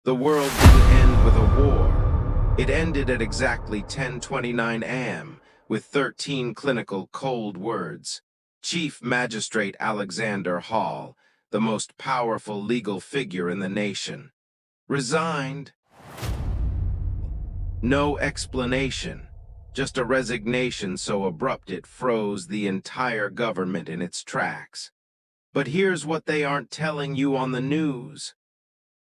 The world didn't end with a war. It ended at exactly 10:29 a.m. with 13 clinical cold words. Chief Magistrate Alexander Hol, the most powerful legal figure in the nation, resigned. No explanation, just a resignation so abrupt it froze the entire government in its tracks. But here's what they aren't telling you on the news.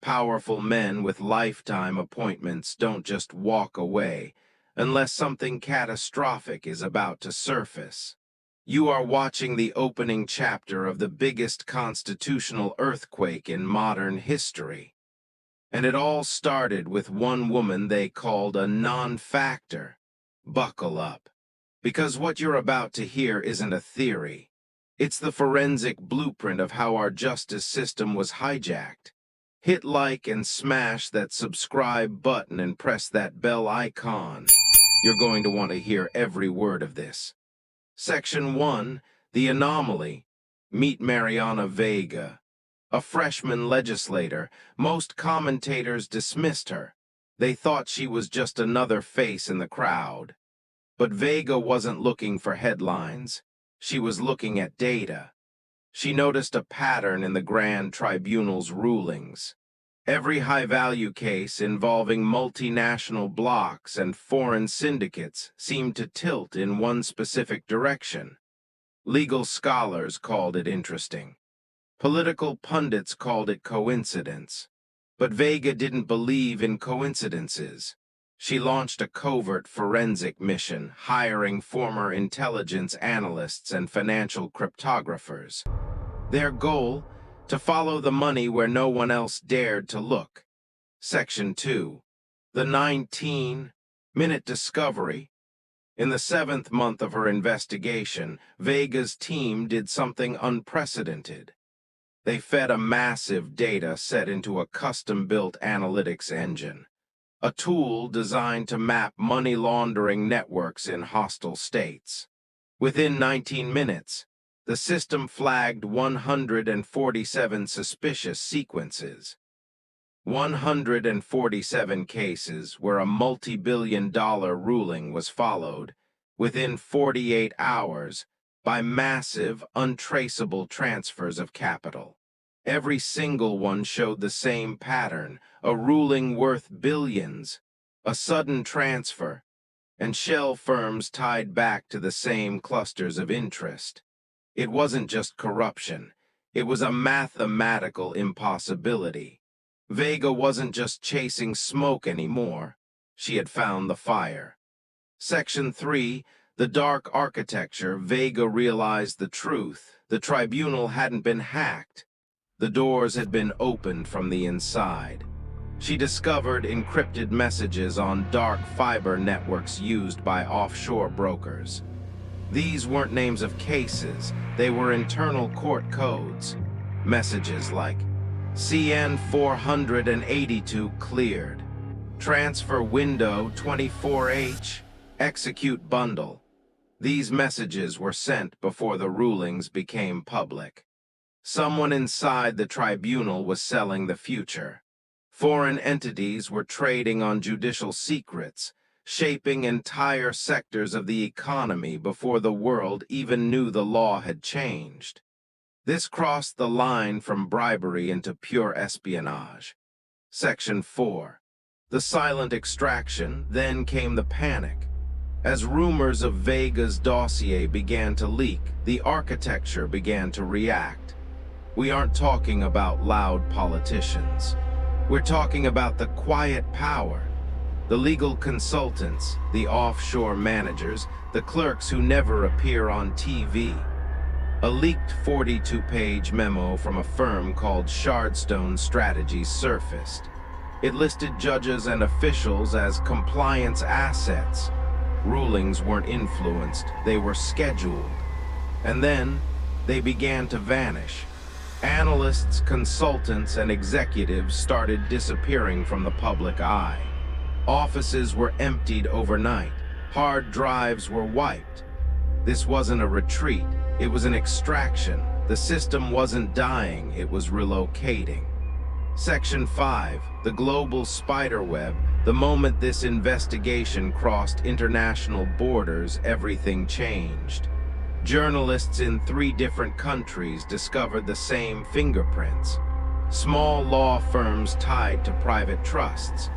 Powerful men with lifetime appointments don't just walk away unless something catastrophic is about to surface. You are watching the opening chapter of the biggest constitutional earthquake in modern history. And it all started with one woman they called a non-factor. Buckle up, because what you're about to hear isn't a theory. It's the forensic blueprint of how our justice system was hijacked. Hit like and smash that subscribe button and press that bell icon. You're going to want to hear every word of this. Section 1, The Anomaly. Meet Mariana Vega. A freshman legislator, most commentators dismissed her. They thought she was just another face in the crowd. But Vega wasn't looking for headlines. She was looking at data. She noticed a pattern in the Grand Tribunal's rulings. Every high-value case involving multinational blocks and foreign syndicates seemed to tilt in one specific direction. Legal scholars called it interesting. Political pundits called it coincidence. But Vega didn't believe in coincidences. She launched a covert forensic mission, hiring former intelligence analysts and financial cryptographers. Their goal? To follow the money where no one else dared to look. Section 2. The 19-minute discovery. In the 7th month of her investigation, Vega's team did something unprecedented. They fed a massive data set into a custom-built analytics engine, a tool designed to map money laundering networks in hostile states. Within 19 minutes, the system flagged 147 suspicious sequences. 147 cases where a multi-billion-dollar ruling was followed, within 48 hours, by massive, untraceable transfers of capital. Every single one showed the same pattern, a ruling worth billions, a sudden transfer, and shell firms tied back to the same clusters of interest. It wasn't just corruption, it was a mathematical impossibility. Vega wasn't just chasing smoke anymore, she had found the fire. Section 3, The Dark Architecture. Vega realized the truth. The tribunal hadn't been hacked. The doors had been opened from the inside. She discovered encrypted messages on dark fiber networks used by offshore brokers. These weren't names of cases, they were internal court codes. Messages like, CN 482 cleared, transfer window 24H, execute bundle. These messages were sent before the rulings became public. Someone inside the tribunal was selling the future. Foreign entities were trading on judicial secrets, shaping entire sectors of the economy before the world even knew the law had changed. This crossed the line from bribery into pure espionage. Section 4. The silent extraction. Then came the panic. As rumors of Vega's dossier began to leak, the architecture began to react. We aren't talking about loud politicians. We're talking about the quiet power. The legal consultants, the offshore managers, the clerks who never appear on TV. A leaked 42-page memo from a firm called Shardstone Strategies surfaced. It listed judges and officials as compliance assets. Rulings weren't influenced, they were scheduled. And then, they began to vanish. Analysts, consultants, and executives started disappearing from the public eye. Offices were emptied overnight. Hard drives were wiped. This wasn't a retreat, it was an extraction. The system wasn't dying, it was relocating. Section 5, the global spiderweb. The moment this investigation crossed international borders, everything changed. Journalists in 3 different countries discovered the same fingerprints. Small law firms tied to private trusts.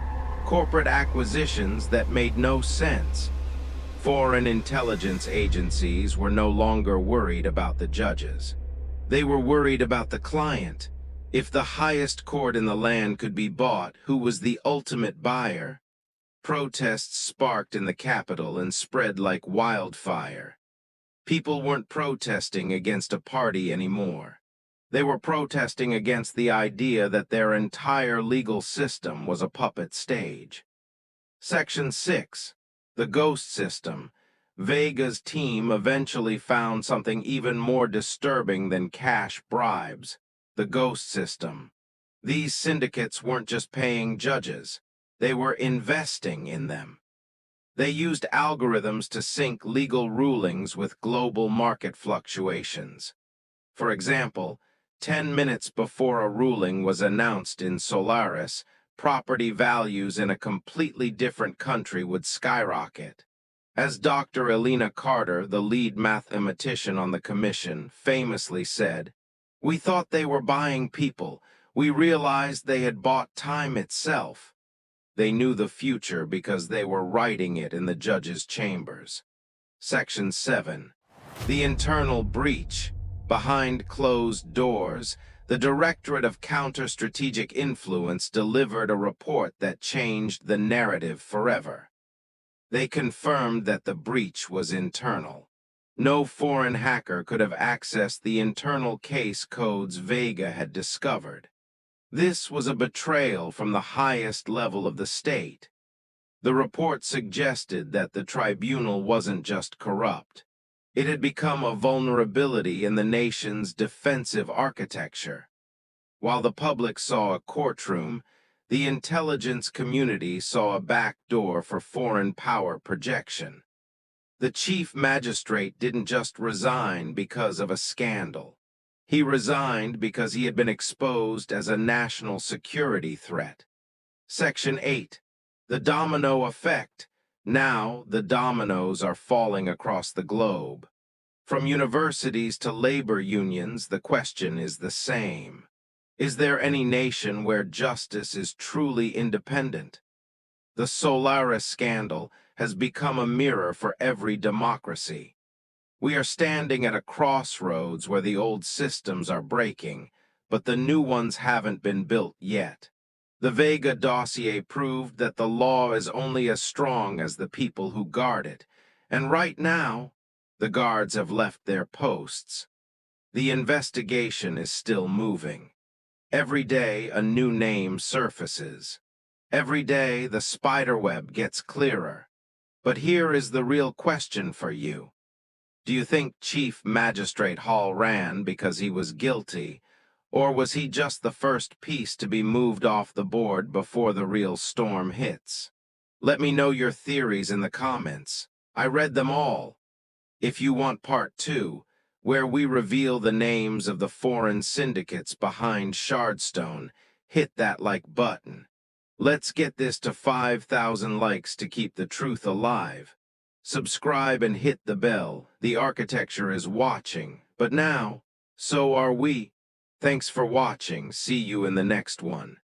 Corporate acquisitions that made no sense. Foreign intelligence agencies were no longer worried about the judges. They were worried about the client. If the highest court in the land could be bought, who was the ultimate buyer? Protests sparked in the capital and spread like wildfire. People weren't protesting against a party anymore. They were protesting against the idea that their entire legal system was a puppet stage. Section 6, the ghost system. Vega's team eventually found something even more disturbing than cash bribes: the ghost system. These syndicates weren't just paying judges, they were investing in them. They used algorithms to sync legal rulings with global market fluctuations. For example, 10 minutes before a ruling was announced in Solaris, property values in a completely different country would skyrocket. As Dr. Elena Carter, the lead mathematician on the commission, famously said, "We thought they were buying people. We realized they had bought time itself." They knew the future because they were writing it in the judge's chambers. Section 7. The internal breach. Behind closed doors, the Directorate of Counter-Strategic Influence delivered a report that changed the narrative forever. They confirmed that the breach was internal. No foreign hacker could have accessed the internal case codes Vega had discovered. This was a betrayal from the highest level of the state. The report suggested that the tribunal wasn't just corrupt. It had become a vulnerability in the nation's defensive architecture. While the public saw a courtroom, the intelligence community saw a backdoor for foreign power projection. The chief magistrate didn't just resign because of a scandal. He resigned because he had been exposed as a national security threat. Section 8. The domino effect. Now, the dominoes are falling across the globe. From universities to labor unions, the question is the same. Is there any nation where justice is truly independent? The Solaris scandal has become a mirror for every democracy. We are standing at a crossroads where the old systems are breaking, but the new ones haven't been built yet. The Vega Dossier proved that the law is only as strong as the people who guard it, and right now, the guards have left their posts. The investigation is still moving. Every day, a new name surfaces. Every day, the spiderweb gets clearer. But here is the real question for you. Do you think Chief Magistrate Hol ran because he was guilty, or was he just the first piece to be moved off the board before the real storm hits? Let me know your theories in the comments. I read them all. If you want part 2, where we reveal the names of the foreign syndicates behind Shardstone, hit that like button. Let's get this to 5,000 likes to keep the truth alive. Subscribe and hit the bell. The architecture is watching, but now, so are we. Thanks for watching. See you in the next one.